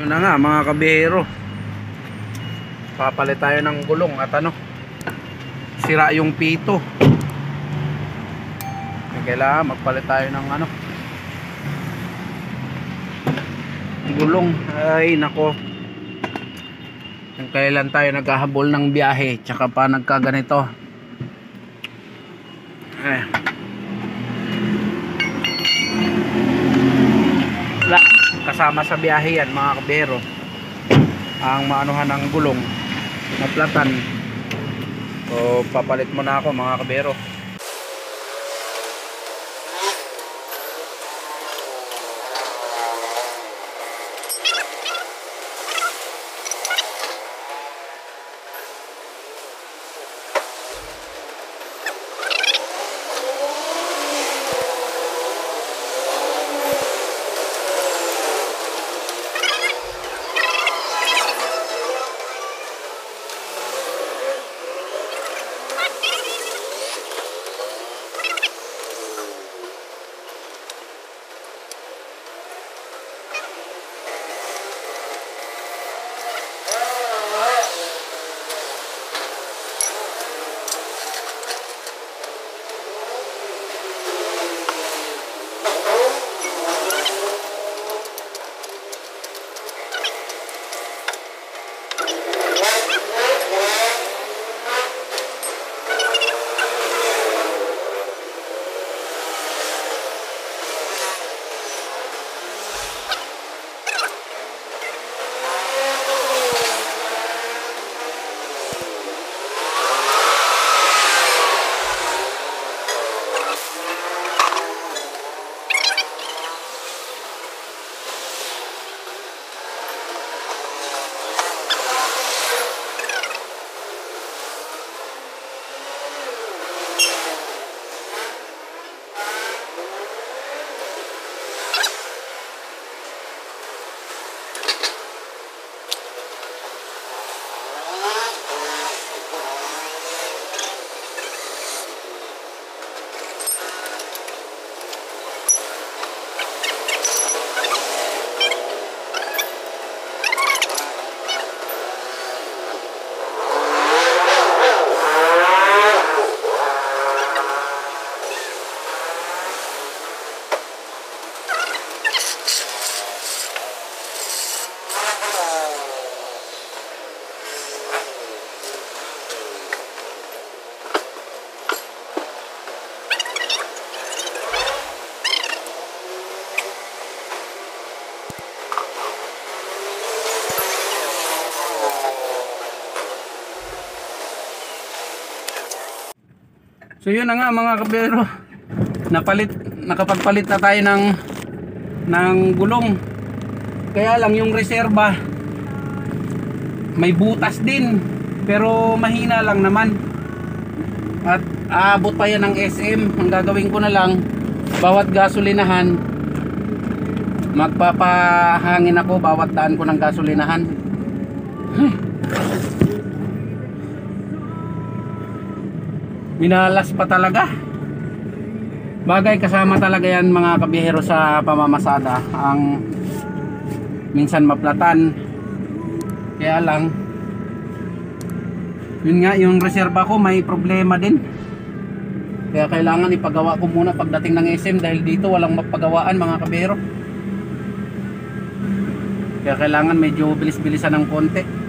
Yun na nga mga kabihero, papalit tayo ng gulong at sira yung pito. Kailangan magpalit tayo ng gulong. Ay nako, kung kailan tayo naghahabol ng biyahe tsaka pa nagkaganito. Kasama sa biyahe yan mga kabihero, ang maanuhan ng gulong, maplatan. So papalit muna ako mga kabihero. So yun na nga mga kabihero, nakapagpalit na tayo ng gulong. Kaya lang yung reserba may butas din, pero mahina lang naman. At aabot pa yan ng SM. Ang gagawin ko na lang, bawat gasolinahan magpapahangin ako bawat daan ko ng gasolinahan. Minalas pa talaga. Bagay, kasama talaga yan mga kabihero sa pamamasada, ang minsan maplatan. Kaya lang yun nga, yung reserba ko may problema din. Kaya kailangan ipagawa ko muna pagdating ng SM, dahil dito walang mapagawaan mga kabihero. Kaya kailangan medyo bilis-bilisan ng konti.